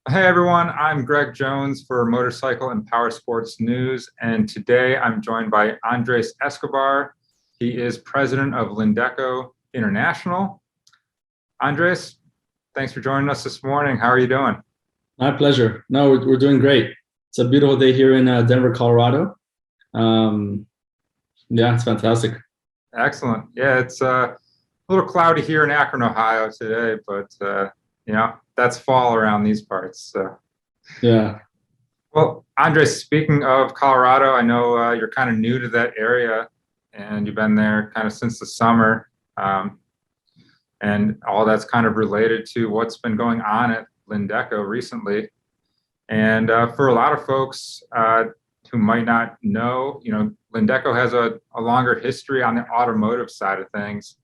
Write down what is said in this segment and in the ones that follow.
Hey everyone, I'm Greg Jones for Motorcycle and Power Sports News, and today I'm joined by Andres Escobar. He is president of Lindeco International. Andres, thanks for joining us this morning. How are you doing? My pleasure. No, we're doing great. It's a beautiful day here in Denver, Colorado. Um, yeah, it's fantastic. Excellent. Yeah, it's a little cloudy here in Akron, Ohio today, but that's fall around these parts. So. Yeah. Well, Andres, speaking of Colorado, I know you're kind of new to that area and you've been there kind of since the summer. Um, and all that's kind of related to what's been going on at Lindeco recently. And for a lot of folks who might not know, Lindeco has a longer history on the automotive side of things.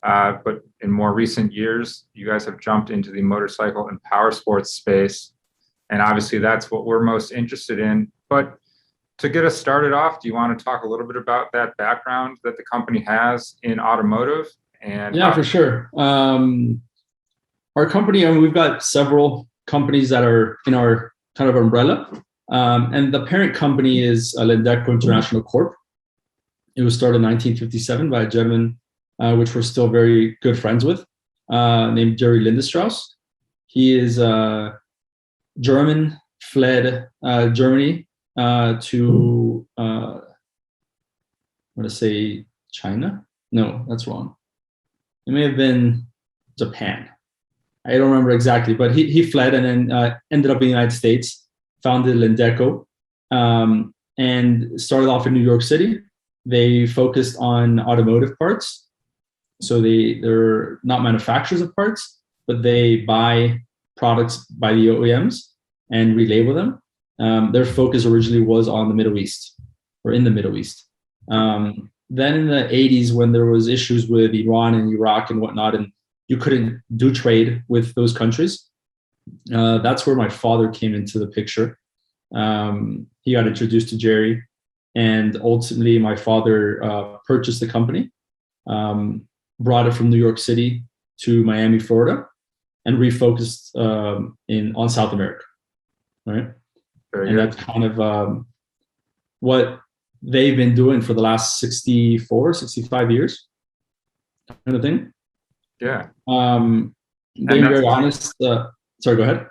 But in more recent years, you guys have jumped into the motorcycle and power sports space. And obviously, that's what we're most interested in. But to get us started off, do you want to talk a little bit about that background that the company has in automotive? And Yeah, for sure. Our company, I mean, we've got several companies that are in our kind of umbrella. And the parent company is Lindeco International Corp. It was started in 1957 by a gentleman, which we're still very good friends with, named Jerry Lindestrauss. He is German, fled Germany to, I want to say China. No, that's wrong. It may have been Japan. I don't remember exactly, but he fled and then ended up in the United States, founded Lindeco, and started off in New York City. They focused on automotive parts. So they're not manufacturers of parts, but they buy products by the OEMs and relabel them. Their focus originally was on the Middle East, or in the Middle East. Then in the 80s, when there was issues with Iran and Iraq and whatnot, and you couldn't do trade with those countries, that's where my father came into the picture. He got introduced to Jerry, and ultimately my father purchased the company, brought it from New York City to Miami, Florida, and refocused on South America, right? Very and good. that's kind of what they've been doing for the last 64, 65 years, kind of thing. Yeah. Being very honest, sorry, go ahead.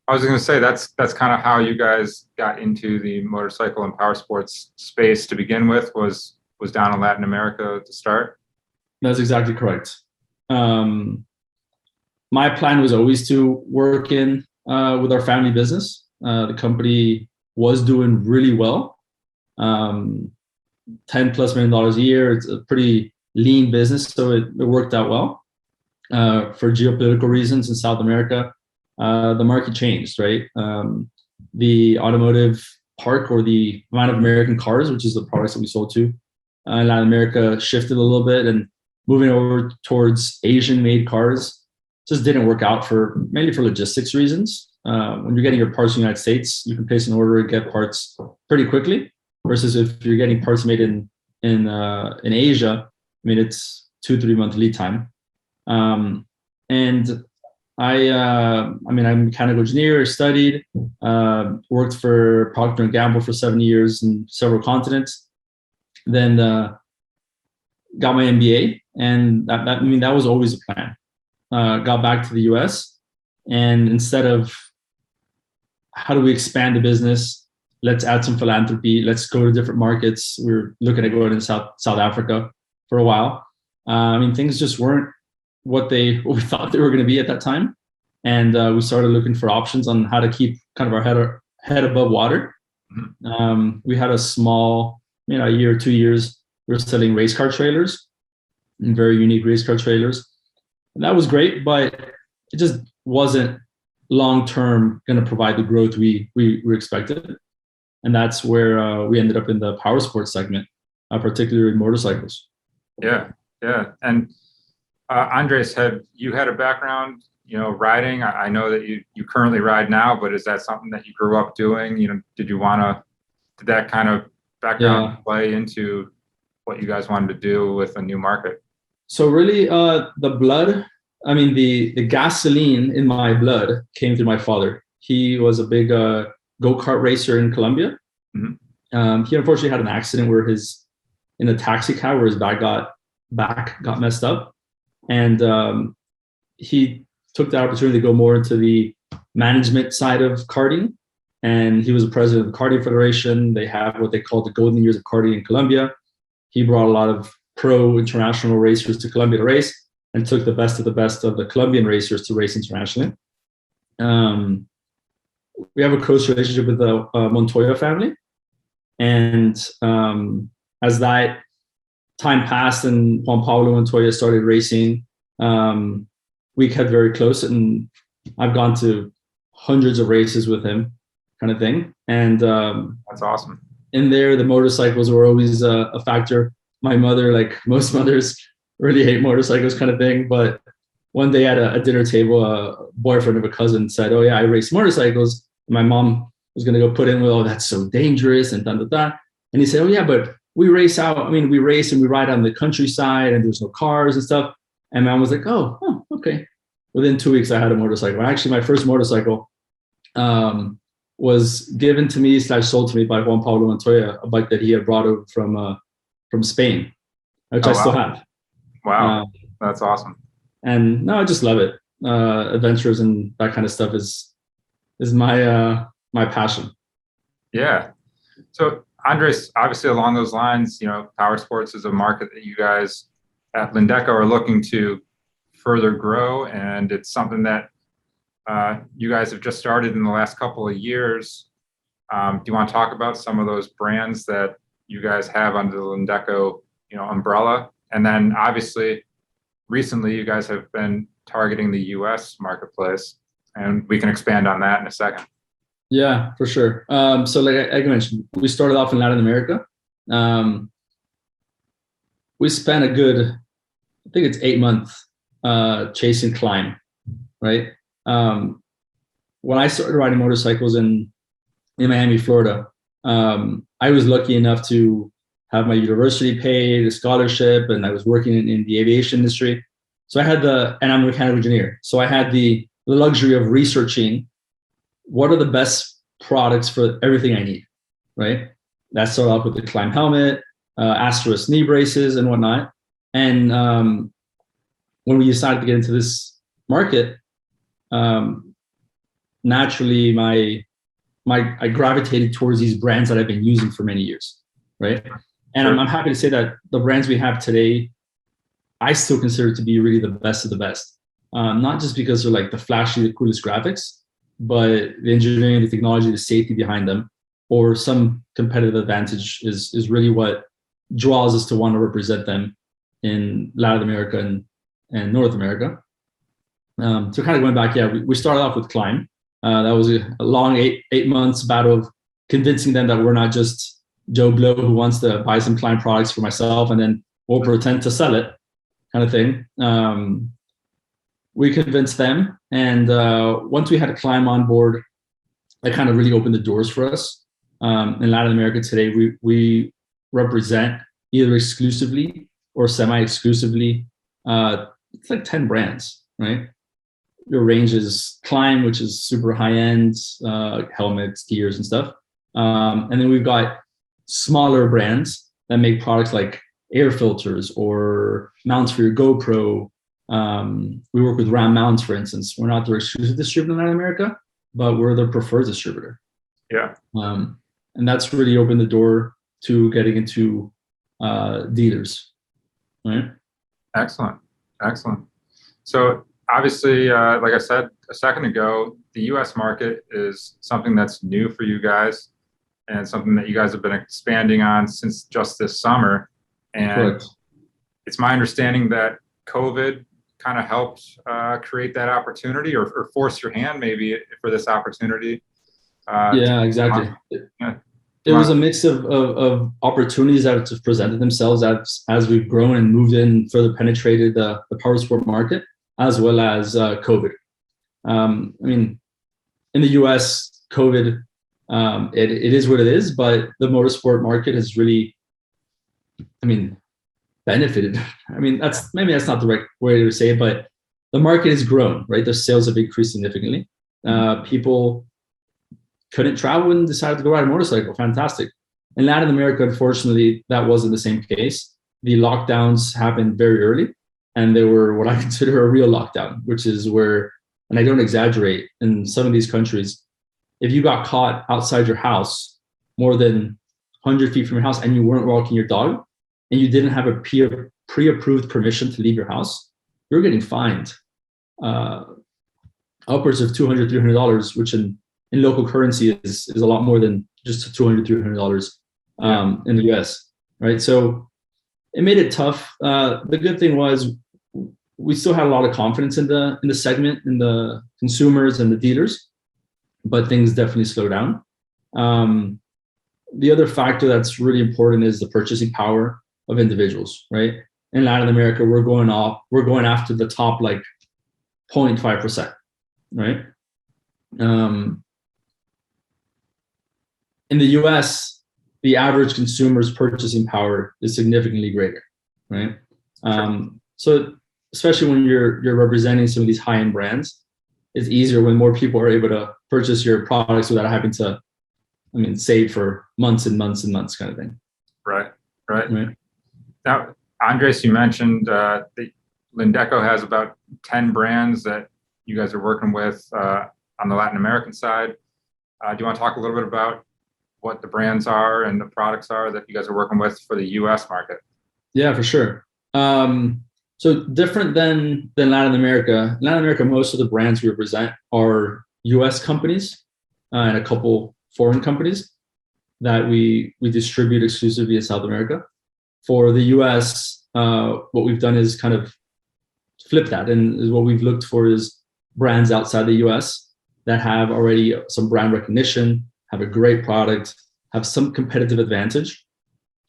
I was going to say that's kind of how you guys got into the motorcycle and power sports space to begin with, was down in Latin America to start. That's exactly correct. My plan was always to work in with our family business. The company was doing really well, $10+ million a year. It's a pretty lean business, so it worked out well. For geopolitical reasons in South America, the market changed, right? The automotive park, or the amount of American cars, which is the products that we sold to in Latin America, shifted a little bit, and moving over towards Asian-made cars just didn't work out, mainly for logistics reasons. When you're getting your parts in the United States, you can place an order and get parts pretty quickly, versus if you're getting parts made in Asia, I mean, it's 2-3 month lead time. And I'm a mechanical engineer, studied, worked for Procter & Gamble for 7 years in several continents, then got my MBA, and that was always a plan. Got back to the US, and instead of how do we expand the business, let's add some philanthropy, let's go to different markets. We were looking at going to South Africa for a while. Things just weren't what we thought they were going to be at that time. And we started looking for options on how to keep kind of our head above water. We had a small, a year or 2 years, we were selling race car trailers, and very unique race car trailers. And that was great, but it just wasn't long-term going to provide the growth we expected. And that's where we ended up in the power sports segment, particularly in motorcycles. Yeah. And Andres, have you had a background, riding? I know that you currently ride now, but is that something that you grew up doing? Did that kind of background play into what you guys wanted to do with a new market? So really, the gasoline in my blood came through my father. He was a big go-kart racer in Colombia. He unfortunately had an accident where in a taxi cab where his back got messed up, and he took the opportunity to go more into the management side of karting. And he was the president of the Karting Federation. They have what they call the golden years of karting in Colombia. He brought a lot of pro international racers to Colombia to race, and took the best of the Colombian racers to race internationally. We have a close relationship with the Montoya family. And as that time passed and Juan Pablo Montoya started racing, we kept very close, and I've gone to hundreds of races with him, kind of thing. And that's awesome. In there, the motorcycles were always a factor. My mother, like most mothers, really hate motorcycles, kind of thing. But one day at a dinner table, a boyfriend of a cousin said, "Oh yeah, I race motorcycles." And my mom was going to go put in with, "Oh, that's so dangerous," and da da da. And he said, "Oh yeah, but we race out. I mean, we race and we ride on the countryside, and there's no cars and stuff." And mom was like, "Oh, okay." Within 2 weeks, I had a motorcycle. Actually, my first motorcycle was given to me / sold to me by Juan Pablo Montoya, a bike that he had brought over from Spain, which I still have. Wow, that's awesome. And no, I just love it. Adventures and that kind of stuff is my my passion. Yeah. So Andres, obviously along those lines, power sports is a market that you guys at Lindeco are looking to further grow, and it's something that you guys have just started in the last couple of years. Do you want to talk about some of those brands that you guys have under the Lindeco, umbrella? And then obviously recently you guys have been targeting the US marketplace, and we can expand on that in a second. Yeah, for sure. So like I mentioned, we started off in Latin America. We spent a good, I think it's 8 months chasing climb, right? When I started riding motorcycles in Miami, Florida, I was lucky enough to have my university paid, a scholarship, and I was working in the aviation industry. So I had and I'm a mechanical engineer. So I had the luxury of researching what are the best products for everything I need, right? That started off with the climb helmet, Asterisk knee braces and whatnot. And when we decided to get into this market, naturally I gravitated towards these brands that I've been using for many years, right? And I'm happy to say that the brands we have today, I still consider to be really the best of the best. Not just because they're like the flashy, the coolest graphics, but the engineering, the technology, the safety behind them, or some competitive advantage is really what draws us to want to represent them in Latin America and North America. So kind of going back, yeah, we started off with climb. That was a long eight months battle of convincing them that we're not just Joe Blow who wants to buy some climb products for myself and then we'll pretend to sell it, kind of thing. We convinced them, and once we had a climb on board, that kind of really opened the doors for us. In Latin America today, we represent either exclusively or semi-exclusively. It's like 10 brands, right? Your range is climb, which is super high-end, helmets, gears, and stuff. And then we've got smaller brands that make products like air filters or mounts for your GoPro. We work with Ram mounts, for instance. We're not their exclusive distributor in Latin America, but we're their preferred distributor. Yeah. And that's really opened the door to getting into dealers, right? Excellent. So obviously, like I said a second ago, the US market is something that's new for you guys and something that you guys have been expanding on since just this summer. And Correct. It's my understanding that COVID kind of helped create that opportunity or force your hand maybe for this opportunity. Yeah, exactly. It was a mix of opportunities that have presented themselves as we've grown and moved in, further penetrated the power sport market, as well as COVID. I mean, in the US, COVID, it is what it is, but the motorsport market has really, benefited. That's not the right way to say it, but the market has grown, right? The sales have increased significantly. People couldn't travel and decided to go ride a motorcycle. Fantastic. In Latin America, unfortunately, that wasn't the same case. The lockdowns happened very early, and they were what I consider a real lockdown, which is where, and I don't exaggerate, in some of these countries, if you got caught outside your house more than 100 feet from your house and you weren't walking your dog and you didn't have a pre-approved permission to leave your house, you're getting fined upwards of $200, $300, which in local currency is a lot more than just $200, $300 in the US, right? So it made it tough. The good thing was we still had a lot of confidence in the segment, in the consumers and the dealers, but things definitely slowed down. The other factor that's really important is the purchasing power of individuals, right? In Latin America, we're going after the top like 0.5%, right? In the US, the average consumer's purchasing power is significantly greater, right? So especially when you're representing some of these high-end brands, it's easier when more people are able to purchase your products without having to, save for months and months and months kind of thing. Right. Now, Andres, you mentioned that Lindeco has about 10 brands that you guys are working with on the Latin American side. Do you want to talk a little bit about what the brands are and the products are that you guys are working with for the US market? Yeah, for sure. So different than Latin America. In Latin America, most of the brands we represent are US companies and a couple foreign companies that we distribute exclusively in South America. For the US, what we've done is kind of flip that, and what we've looked for is brands outside the US that have already some brand recognition, have a great product, have some competitive advantage,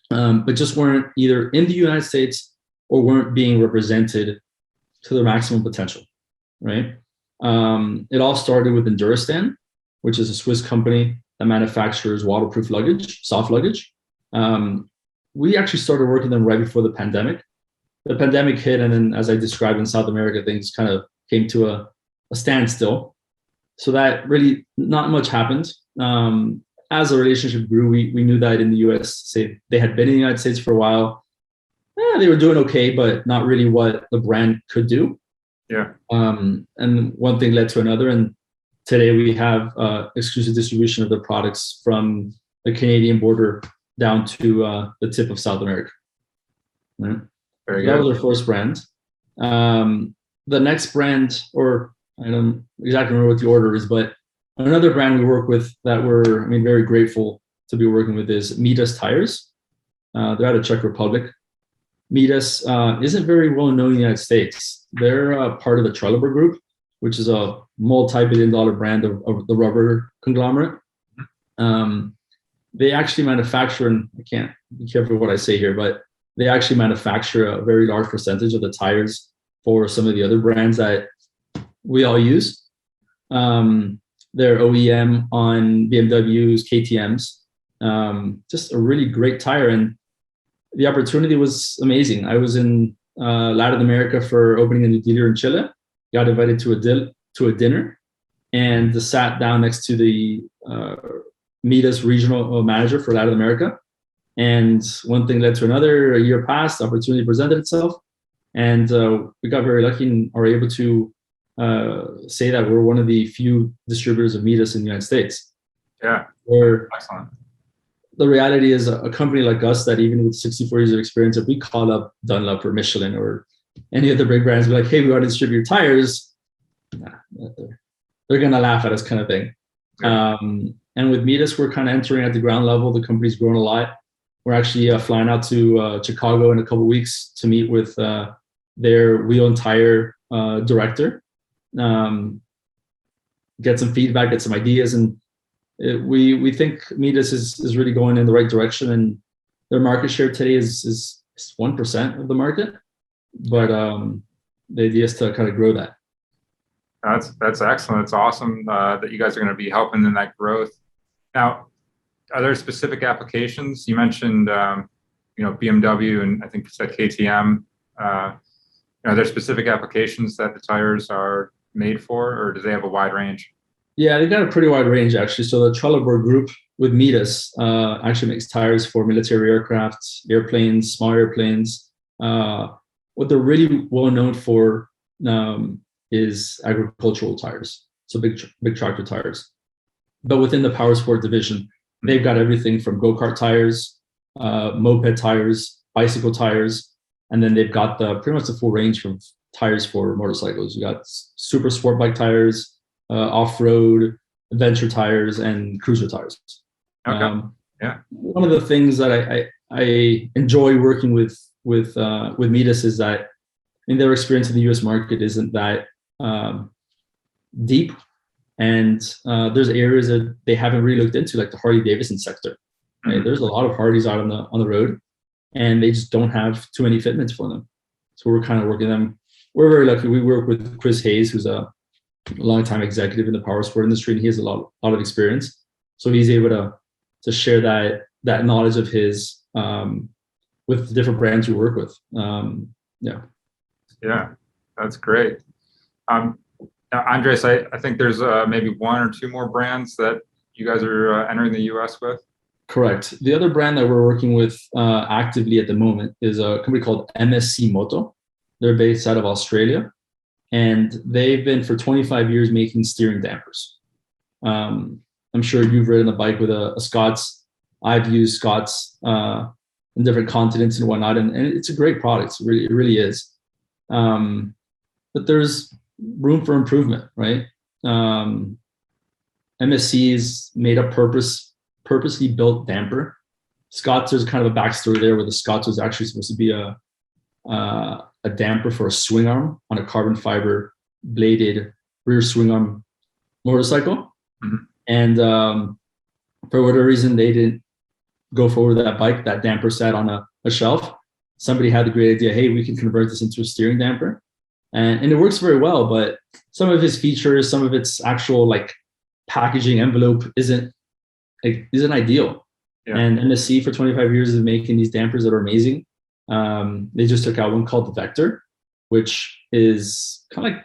but just weren't either in the United States or weren't being represented to their maximum potential, right? It all started with Enduristan, which is a Swiss company that manufactures waterproof luggage, soft luggage. We actually started working them right before the pandemic. The pandemic hit, and then as I described in South America, things kind of came to a standstill. So that really not much happened. As the relationship grew, we knew that in the US, say they had been in the United States for a while. They were doing okay, but not really what the brand could do. Yeah. And one thing led to another, and today we have exclusive distribution of their products from the Canadian border down to the tip of South America. Right? Very good. That was our first brand. The next brand, or I don't exactly remember what the order is, but another brand we work with that we're very grateful to be working with is Midas Tires. They're out of Czech Republic. Midas isn't very well known in the United States. They're part of the Trelleborg Group, which is a multi-billion-dollar brand of the rubber conglomerate. They actually manufacture, and I can't be careful what I say here, but they actually manufacture a very large percentage of the tires for some of the other brands that we all use. They're OEM on BMWs, KTMs, just a really great tire. And the opportunity was amazing. I was in Latin America for opening a new dealer in Chile, got invited to a dinner, and sat down next to the Midas regional manager for Latin America. And one thing led to another. A year passed, opportunity presented itself, and we got very lucky and are able to say that we're one of the few distributors of Midas in the United States. Yeah, we're excellent. The reality is a company like us that even with 64 years of experience, if we call up Dunlop or Michelin or any other big brands, be like, hey, we want to distribute tires, they're going to laugh at us kind of thing. Yeah. And with Midas, we're kind of entering at the ground level. The company's grown a lot. We're actually flying out to Chicago in a couple of weeks to meet with their wheel and tire director, get some feedback, get some ideas, and we think Midas is really going in the right direction. And their market share today is 1% of the market, but the idea is to kind of grow that. That's excellent. It's awesome that you guys are going to be helping in that growth. Now, are there specific applications? You mentioned, BMW, and I think you said KTM. Are there specific applications that the tires are made for, or do they have a wide range? Yeah, they got a pretty wide range actually. So the Trelleborg Group with Midas actually makes tires for military aircraft, airplanes, small airplanes. What they're really well known for is agricultural tires, so big tractor tires. But within the power sport division, they've got everything from go-kart tires, moped tires, bicycle tires, and then they've got pretty much the full range from tires for motorcycles. You got super sport bike tires, off-road, adventure tires, and cruiser tires. Okay. Yeah. One of the things that I enjoy working with Midas is that in their experience in the U.S. market isn't that deep, and there's areas that they haven't really looked into, like the Harley Davidson sector. Right? There's a lot of Harleys out on the road, and they just don't have too many fitments for them. So we're kind of working them. We're very lucky. We work with Chris Hayes, who's a longtime executive in the power sport industry, and he has a lot of experience. So he's able to share that knowledge of his with the different brands we work with. Yeah, that's great. Now, Andres, I think there's maybe one or two more brands that you guys are entering the U.S. with. Correct. The other brand that we're working with actively at the moment is a company called MSC Moto. They're based out of Australia, and they've been for 25 years making steering dampers. I'm sure you've ridden a bike with a Scott's. I've used Scott's in different continents and whatnot, and it's a great product. It really is. But there's room for improvement, right? MSC is made a purposely built damper. Scott's, there's kind of a backstory there where the Scott's was actually supposed to be a damper for a swing arm on a carbon fiber bladed rear swing arm motorcycle. Mm-hmm. And for whatever reason, they didn't go forward with that bike. That damper sat on a shelf. Somebody had the great idea, hey, we can convert this into a steering damper. And it works very well, but some of its features, some of its actual like packaging envelope isn't ideal. Yeah. And MSC for 25 years is making these dampers that are amazing. They just took out one called the Vector, which is kind of like,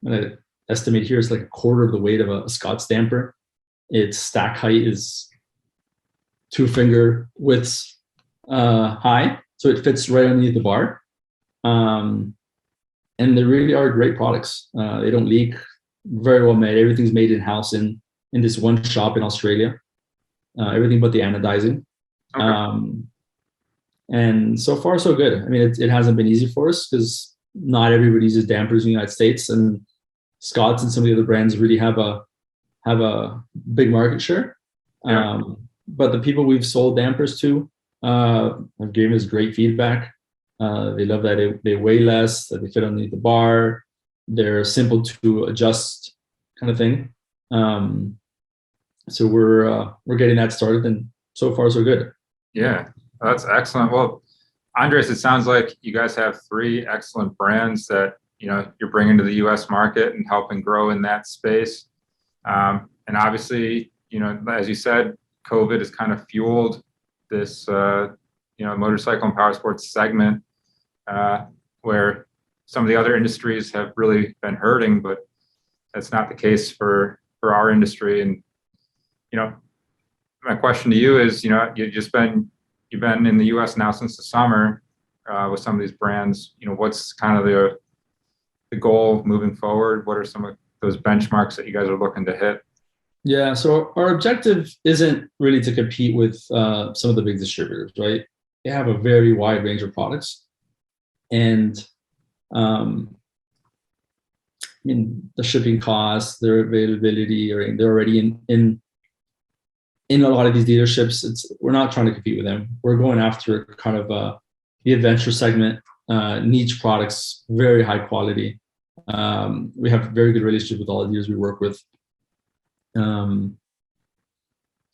I'm going to estimate here, it's like a quarter of the weight of a Scott's damper. Its stack height is 2-finger widths high, so it fits right underneath the bar. And they really are great products. They don't leak, very well made. Everything's made in-house in this one shop in Australia. Everything but the anodizing. Okay. And so far, so good. I mean, it hasn't been easy for us because not everybody uses dampers in the United States, and Scott's and some of the other brands really have a big market share. Yeah. But the people we've sold dampers to have given us great feedback. They love that they weigh less, that they fit underneath the bar. They're simple to adjust, kind of thing. So we're getting that started, and so far so good. Yeah, that's excellent. Well, Andres, it sounds like you guys have 3 excellent brands that you're bringing to the U.S. market and helping grow in that space. And obviously, as you said, COVID has kind of fueled this, motorcycle and power sports segment, where some of the other industries have really been hurting, but that's not the case for our industry. And, my question to you is, you've been in the U.S. now since the summer with some of these brands. What's kind of the goal moving forward? What are some of those benchmarks that you guys are looking to hit? Yeah, so our objective isn't really to compete with some of the big distributors, right? They have a very wide range of products, and I mean, the shipping costs, their availability, or they're already in a lot of these dealerships. We're not trying to compete with them. We're going after kind of the adventure segment, niche products, very high quality. We have very good relationship with all the dealers we work with. So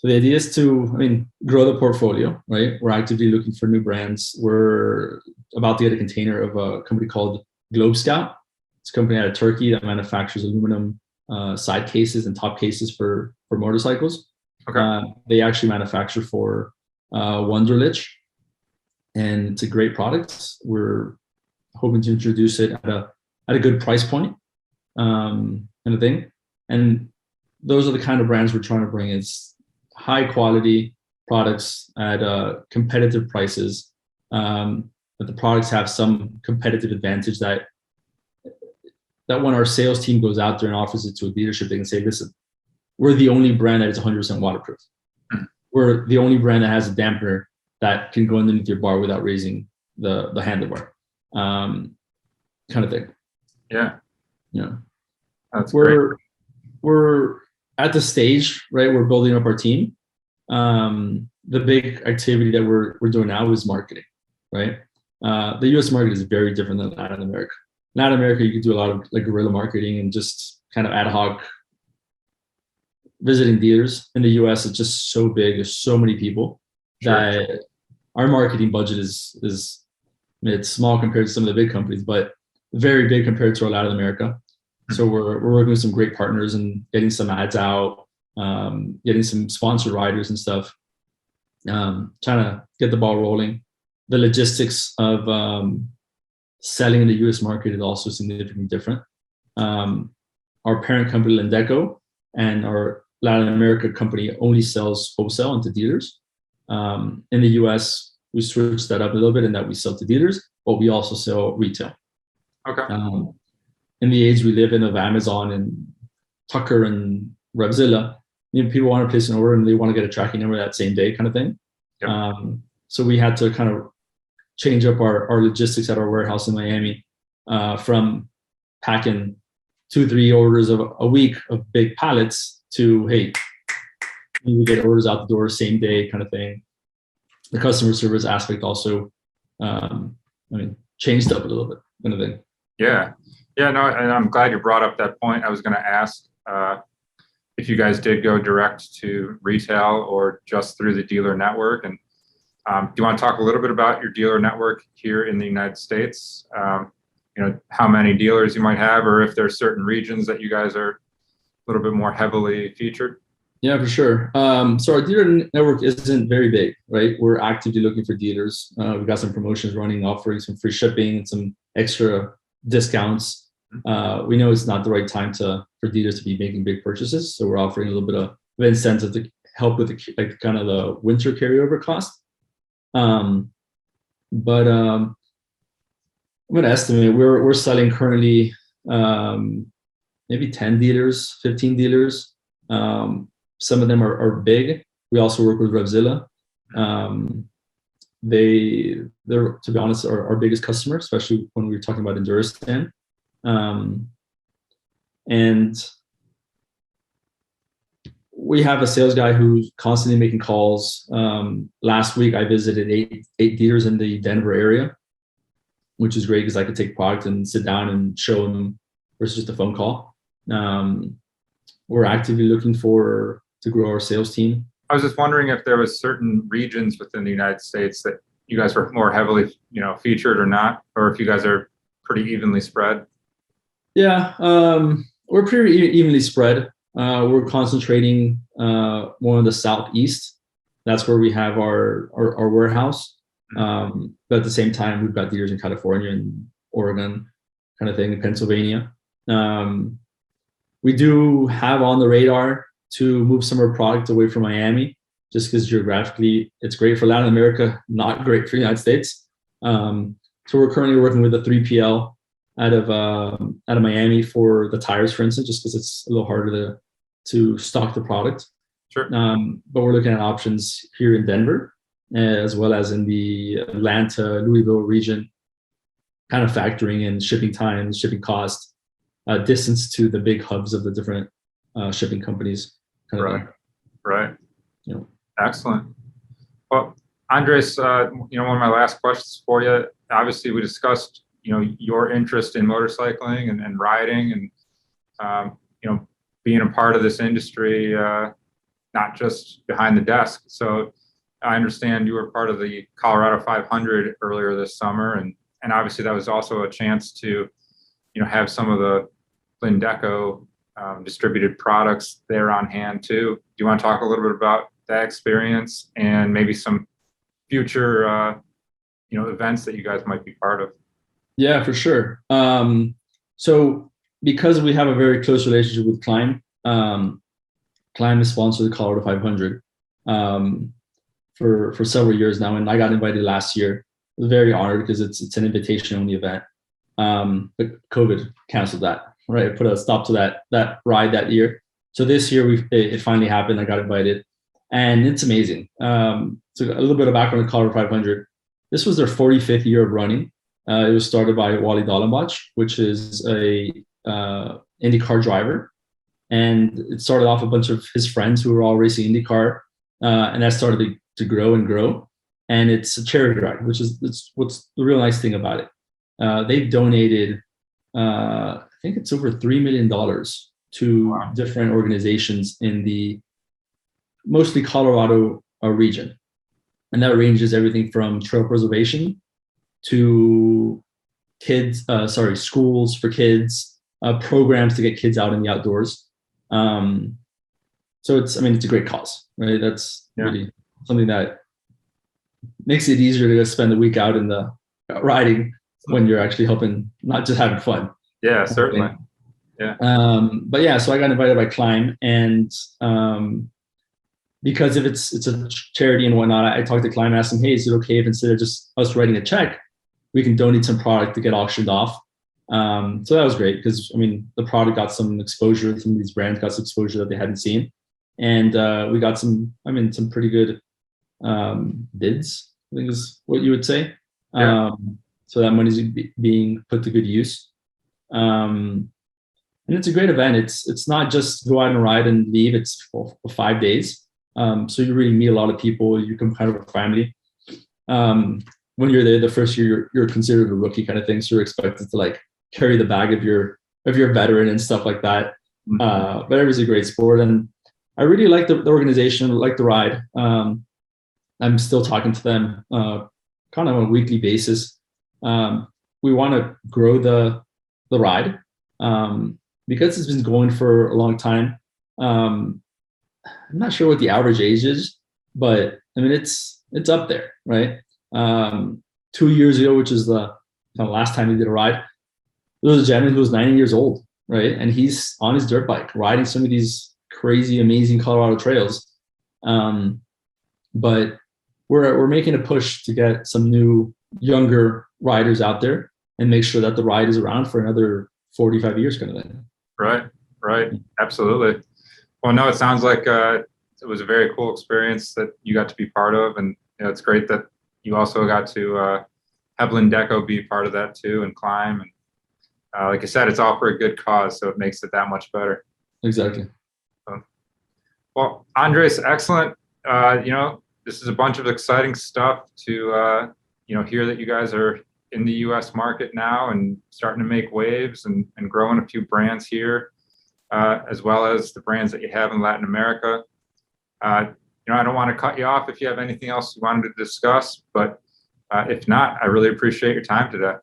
the idea is to, grow the portfolio, right? We're actively looking for new brands. We're about to get a container of a company called Globe Scout. It's a company out of Turkey that manufactures aluminum side cases and top cases for motorcycles. Okay. They actually manufacture for Wunderlich, and it's a great product. We're hoping to introduce it at a good price point, kind of thing. And those are the kind of brands we're trying to bring. It's high quality products at competitive prices, but the products have some competitive advantage that when our sales team goes out there and offers it to a dealership, they can say, listen, we're the only brand that is 100% waterproof. We're the only brand that has a dampener that can go underneath your bar without raising the handlebar, kind of thing. Yeah. Yeah. That's great. We're at the stage, right? We're building up our team. The big activity that we're doing now is marketing, right? The US market is very different than Latin America. Latin America, you can do a lot of like guerrilla marketing and just kind of ad hoc visiting dealers. In the US, it's just so big. There's so many people that our marketing budget is it's small compared to some of the big companies, but very big compared to our Latin America. So we're working with some great partners and getting some ads out, getting some sponsored riders and stuff, trying to get the ball rolling. The logistics of selling in the US market is also significantly different. Our parent company, Lindeco, and our Latin America company only sells wholesale into dealers. In the US, we switched that up a little bit in that we sell to dealers, but we also sell retail. Okay. In the age we live in of Amazon and Tucker and Revzilla, people want to place an order and they want to get a tracking number that same day, kind of thing. Yep. So we had to kind of change up our logistics at our warehouse in Miami, from packing 2-3 orders a week of big pallets to, hey, you get orders out the door same day, kind of thing. The customer service aspect also, changed up a little bit, kind of thing. Yeah. Yeah, no, and I'm glad you brought up that point. I was going to ask if you guys did go direct to retail or just through the dealer network. And do you want to talk a little bit about your dealer network here in the United States? How many dealers you might have, or if there's certain regions that you guys are a little bit more heavily featured? Yeah, for sure. So our dealer network isn't very big, right? We're actively looking for dealers. We've got some promotions running, offering some free shipping and some extra discounts. We know it's not the right time for dealers to be making big purchases, so we're offering a little bit of incentive to help with kind of the winter carryover cost. But I'm going to estimate we're selling currently maybe 10 dealers, 15 dealers. Some of them are big. We also work with Revzilla. They're, to be honest, our biggest customer, especially when we're talking about Enduristan. And we have a sales guy who's constantly making calls. Last week, I visited eight dealers in the Denver area, which is great because I could take product and sit down and show them versus just a phone call. We're actively looking to grow our sales team. I was just wondering if there was certain regions within the United States that you guys were more heavily, featured or not, or if you guys are pretty evenly spread. Yeah, we're pretty evenly spread. We're concentrating more in the southeast. That's where we have our warehouse. But at the same time, we've got dealers in California and Oregon, kind of thing, in Pennsylvania. We do have on the radar to move some of our product away from Miami, just because geographically it's great for Latin America, not great for the United States. So we're currently working with a 3PL out of Miami for the tires, for instance, just because it's a little harder to stock the product. Sure. But we're looking at options here in Denver, as well as in the Atlanta, Louisville region, kind of factoring in shipping times, shipping cost, distance to the big hubs of the different shipping companies. Right. Excellent. Well, Andres, one of my last questions for you. Obviously, we discussed, your interest in motorcycling and riding, and being a part of this industry, not just behind the desk. So I understand you were part of the Colorado 500 earlier this summer, and obviously that was also a chance to, have some of the Lindeco distributed products there on hand too. Do you want to talk a little bit about that experience and maybe some future, events that you guys might be part of? Yeah, for sure. So because we have a very close relationship with Climb, Climb has sponsored the Colorado 500 for several years now, and I got invited last year. I was very honored because it's an invitation only event. But COVID canceled that, right? It put a stop to that ride that year. So this year it finally happened. I got invited, and it's amazing. So a little bit of background on the Colorado 500. This was their 45th year of running. It was started by Wally Dallenbach, which is a IndyCar driver, and it started off a bunch of his friends who were all racing IndyCar, and that started to grow and grow. And it's a charity ride, which is what's the real nice thing about it. They've donated, I think it's over $3 million to different organizations in the mostly Colorado region. And that ranges everything from trail preservation to schools for kids, programs to get kids out in the outdoors. So it's a great cause, right? That's really something that makes it easier to spend the week out in the riding when you're actually helping, not just having fun. Yeah, certainly. Yeah. But yeah, so I got invited by Climb, and because if it's a charity and whatnot, I talked to Climb and asked him, hey, is it okay if instead of just us writing a check, we can donate some product to get auctioned off? So that was great because the product got some exposure. Some of these brands got some exposure that they hadn't seen, and we got some pretty good bids, I think is what you would say. Yeah. So that money's being put to good use. And it's a great event. It's not just go out and ride and leave. It's for 5 days. So you really meet a lot of people. You become kind of a family. When you're there, the first year you're considered a rookie kind of thing. So you're expected to carry the bag of your veteran and stuff like that. But it was a great sport, and I really like the organization, like the ride. I'm still talking to them kind of on a weekly basis. We want to grow the ride because it's been going for a long time. I'm not sure what the average age is, but it's up there, right? 2 years ago, which is the last time he did a ride, there was a gentleman who was 90 years old, right? And he's on his dirt bike riding some of these crazy, amazing Colorado trails. But we're making a push to get some new, younger riders out there and make sure that the ride is around for another 45 years kind of thing. Right. Absolutely. Well, no, it sounds like it was a very cool experience that you got to be part of. And it's great that you also got to have Lindeco be part of that too and Climb. And like I said, it's all for a good cause, so it makes it that much better. Exactly. Well, Andres, excellent. This is a bunch of exciting stuff to, hear that you guys are in the U.S. market now and starting to make waves and growing a few brands here, as well as the brands that you have in Latin America. I don't want to cut you off if you have anything else you wanted to discuss, but if not, I really appreciate your time today.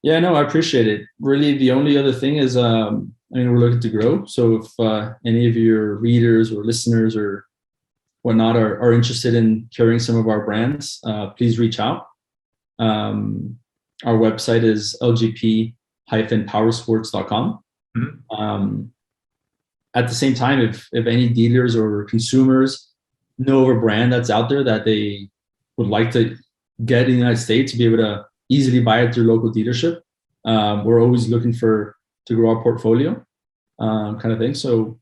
Yeah, no, I appreciate it. Really, the only other thing is, we're looking to grow. So if any of your readers or listeners or whatnot are interested in carrying some of our brands, please reach out. Our website is lgp-powersports.com. Mm-hmm. At the same time, if any dealers or consumers know of a brand that's out there that they would like to get in the United States to be able to easily buy at their local dealership, we're always looking to grow our portfolio, kind of thing. So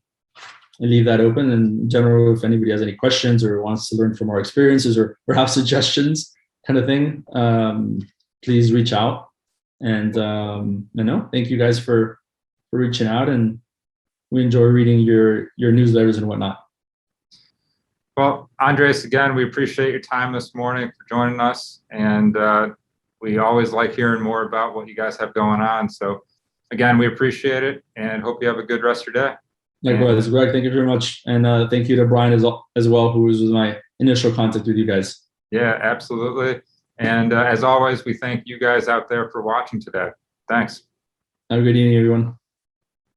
I leave that open. And in general, if anybody has any questions or wants to learn from our experiences or have suggestions, kind of thing, please reach out. And thank you guys for reaching out, and we enjoy reading your newsletters and whatnot. Well, Andres, again, we appreciate your time this morning for joining us, and we always like hearing more about what you guys have going on. So again, we appreciate it and hope you have a good rest of your day. Likewise, Greg, thank you very much. And thank you to Brian as well, who was my initial contact with you guys. Yeah, absolutely. And as always, we thank you guys out there for watching today. Thanks. Have a good evening, everyone.